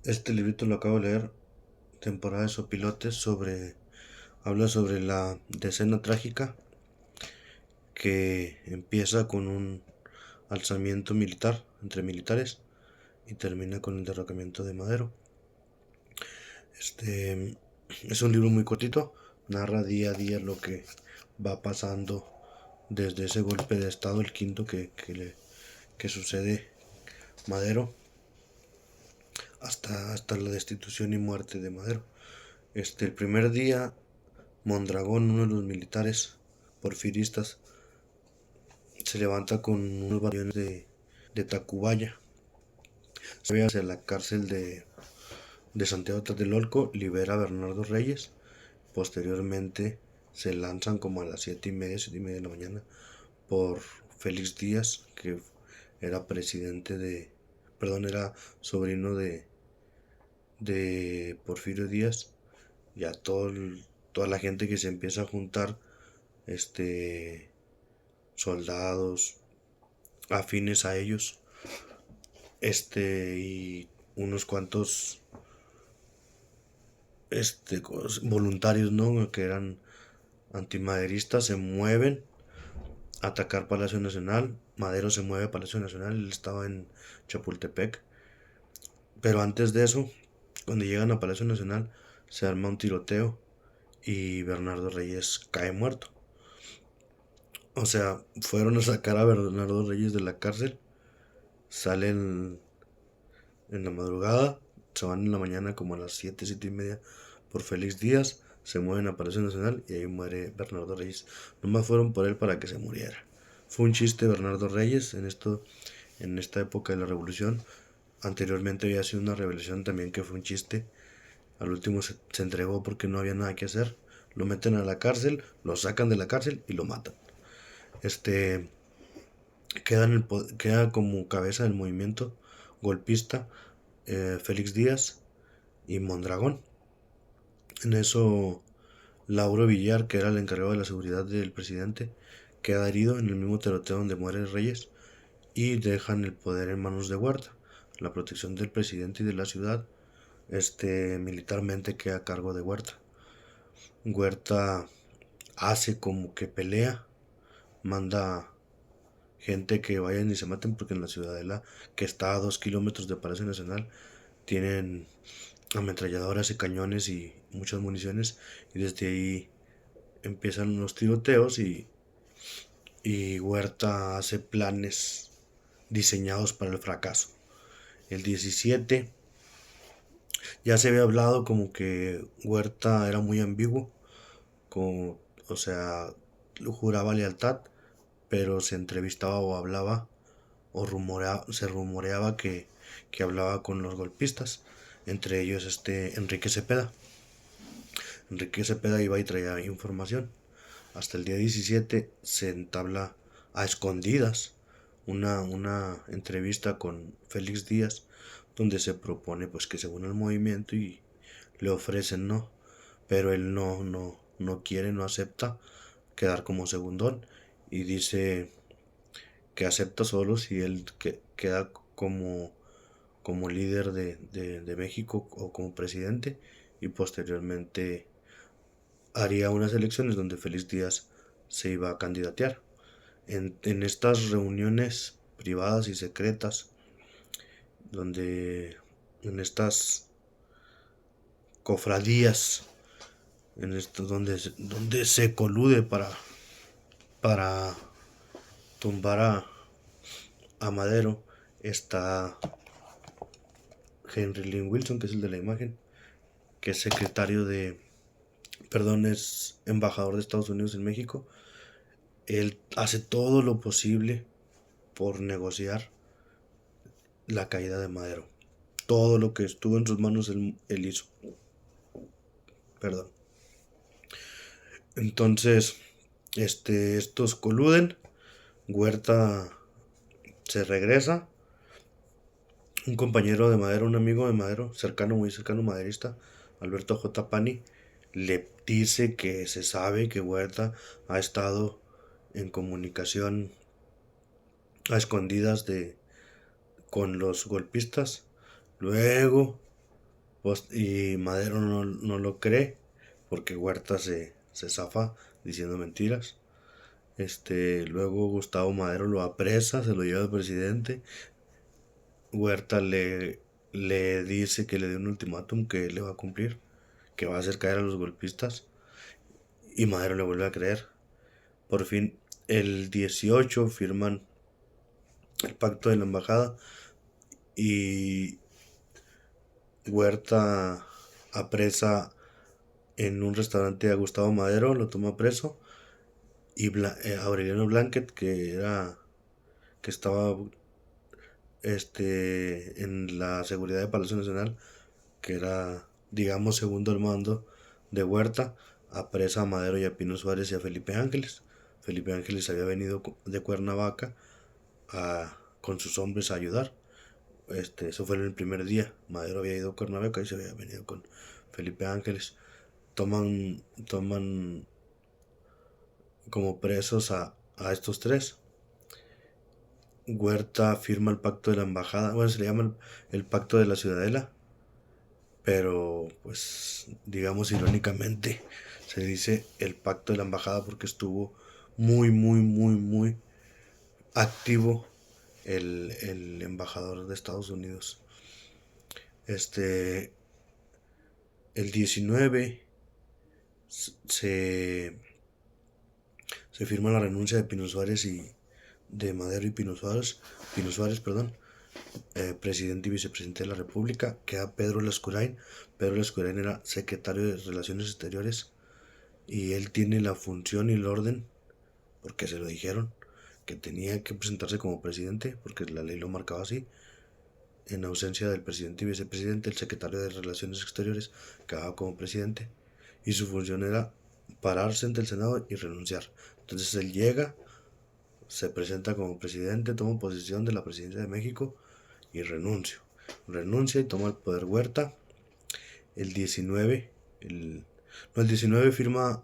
Este librito lo acabo de leer, temporada de Sopilotes, habla sobre la decena trágica que empieza con un alzamiento militar entre militares y termina con el derrocamiento de Madero. Este es un libro muy cortito, narra día a día lo que va pasando desde ese golpe de estado, el quinto que sucede Madero, hasta la destitución y muerte de Madero. El primer día, Mondragón, uno de los militares porfiristas, se levanta con unos batallones de Tacubaya. Se ve hacia la cárcel de Santiago Tlatelolco, libera a Bernardo Reyes. Posteriormente se lanzan como a las 7:30 de la mañana por Félix Díaz, que era era sobrino de Porfirio Díaz, y a toda la gente que se empieza a juntar, este, soldados afines a ellos, y unos cuantos, voluntarios, ¿no? Que eran antimaderistas, se mueven a atacar Palacio Nacional. Madero se mueve a Palacio Nacional, él estaba en Chapultepec, pero antes de eso, cuando llegan a Palacio Nacional, se arma un tiroteo y Bernardo Reyes cae muerto. O sea, fueron a sacar a Bernardo Reyes de la cárcel, salen en la madrugada, se van en la mañana como a las 7:30 por Félix Díaz, se mueven a Palacio Nacional y ahí muere Bernardo Reyes. Nomás fueron por él para que se muriera. Fue un chiste Bernardo Reyes en esta época de la revolución. Anteriormente había sido una rebelión también que fue un chiste. Al último se entregó porque no había nada que hacer. Lo meten a la cárcel, lo sacan de la cárcel y lo matan. Este queda como cabeza del movimiento golpista Félix Díaz y Mondragón. En eso, Lauro Villar, que era el encargado de la seguridad del presidente, queda herido en el mismo tiroteo donde muere Reyes y dejan el poder en manos de Huerta. La protección del presidente y de la ciudad, militarmente queda a cargo de Huerta. Huerta hace como que pelea, manda gente que vayan y se maten porque en la ciudadela, que está a 2 kilómetros de Palacio Nacional, tienen ametralladoras y cañones y muchas municiones, y desde ahí empiezan los tiroteos y Huerta hace planes diseñados para el fracaso. El 17 ya se había hablado como que Huerta era muy ambiguo, como, o sea, juraba lealtad, pero se entrevistaba o hablaba se rumoreaba que hablaba con los golpistas, entre ellos Enrique Cepeda. Enrique Cepeda iba y traía información. Hasta el día 17 se entabla a escondidas una entrevista con Félix Díaz, donde se propone pues que se une al movimiento y le ofrecen, ¿no? Pero él no quiere, no acepta quedar como segundón y dice que acepta solo si él queda como líder de México o como presidente, y posteriormente haría unas elecciones donde Félix Díaz se iba a candidatear. En estas reuniones privadas y secretas, en estas cofradías, donde se colude para tumbar a Madero, está Henry Lynn Wilson, que es el de la imagen, que es es embajador de Estados Unidos en México. Él hace todo lo posible por negociar la caída de Madero. Todo lo que estuvo en sus manos él hizo. Perdón. Entonces, estos coluden. Huerta se regresa. Un compañero de Madero, un amigo de Madero, cercano, muy cercano, maderista, Alberto J. Pani, le dice que se sabe que Huerta ha estado en comunicación a escondidas con los golpistas. Luego Y Madero no lo cree porque Huerta se zafa diciendo mentiras. Luego Gustavo Madero lo apresa, se lo lleva al presidente. Huerta le dice que le dé un ultimátum que él le va a cumplir, que va a hacer caer a los golpistas. Y Madero le vuelve a creer. Por fin, el 18 firman el pacto de la embajada y Huerta apresa en un restaurante a Gustavo Madero, lo toma preso, y Aureliano Blanquet, que estaba en la seguridad de Palacio Nacional, que era, digamos, segundo al mando de Huerta, apresa a Madero y a Pino Suárez y a Felipe Ángeles. Felipe Ángeles había venido de Cuernavaca con sus hombres a ayudar. Eso fue en el primer día. Madero había ido a Cuernavaca y se había venido con Felipe Ángeles. Toman como presos a estos tres. Huerta firma el pacto de la embajada, bueno, se le llama el pacto de la ciudadela, pero pues digamos irónicamente se dice el pacto de la embajada porque estuvo muy activo el embajador de Estados Unidos. El 19 se firma la renuncia de Pino Suárez y de Madero y Pino Suárez, perdón, presidente y vicepresidente de la República. Queda Pedro Lascurain. Pedro Lascurain era secretario de Relaciones Exteriores y él tiene la función y el orden, porque se lo dijeron, que tenía que presentarse como presidente, porque la ley lo marcaba así. En ausencia del presidente y vicepresidente, el secretario de Relaciones Exteriores quedaba como presidente y su función era pararse ante el Senado y renunciar. Entonces él llega, se presenta como presidente, toma posesión de la presidencia de México y renuncia y toma el poder Huerta. El 19, el 19 firma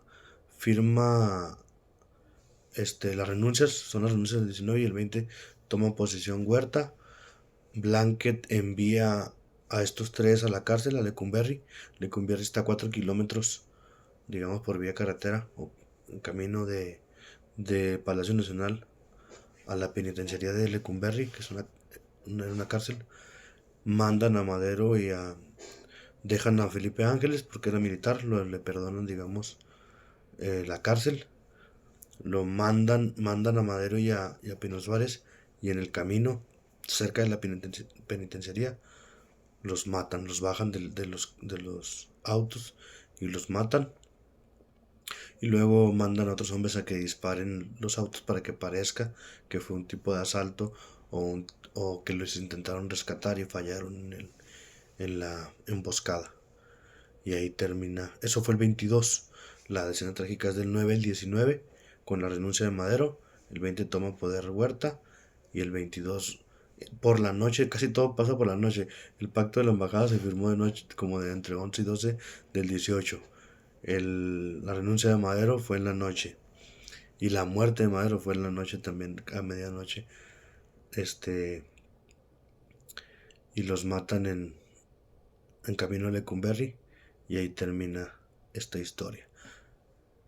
las renuncias, son las renuncias del 19 y el 20 toma posesión Huerta. Blanquet envía a estos tres a la cárcel, a Lecumberri. Lecumberri está a 4 kilómetros, digamos, por vía carretera o en camino de Palacio Nacional a la penitenciaría de Lecumberri, que es una cárcel. Mandan a Madero dejan a Felipe Ángeles porque era militar, le perdonan, digamos, la cárcel. Mandan a Madero y a Pino Suárez, y en el camino, cerca de la penitenciaría, los matan, los bajan de los autos y los matan. Y luego mandan a otros hombres a que disparen los autos para que parezca que fue un tipo de asalto o que los intentaron rescatar y fallaron en la emboscada. Y ahí termina. Eso fue el 22. La escena trágica es del 9 al 19, con la renuncia de Madero. El 20 toma poder Huerta. Y el 22, por la noche, casi todo pasa por la noche. El pacto de la embajada se firmó de noche, como de entre 11 y 12 del 18. La renuncia de Madero fue en la noche. Y la muerte de Madero fue en la noche también, a medianoche. Y los matan en camino a Lecumberri. Y ahí termina esta historia.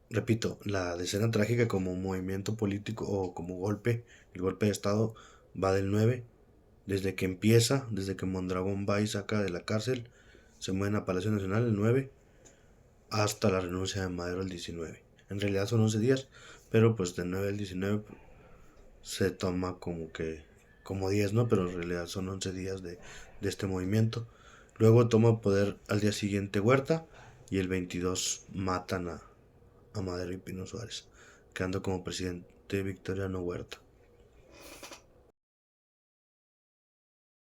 Repito, la escena trágica como movimiento político o como golpe, el golpe de estado va del 9, desde que Mondragón va y saca de la cárcel, se mueven a Palacio Nacional el 9, hasta la renuncia de Madero el 19. En realidad son 11 días, pero pues del 9 al 19 se toma como 10, ¿no? Pero en realidad son 11 días de este movimiento. Luego toma poder al día siguiente Huerta y el 22 matan a Madero y Pino Suárez, quedando como presidente Victoriano Huerta.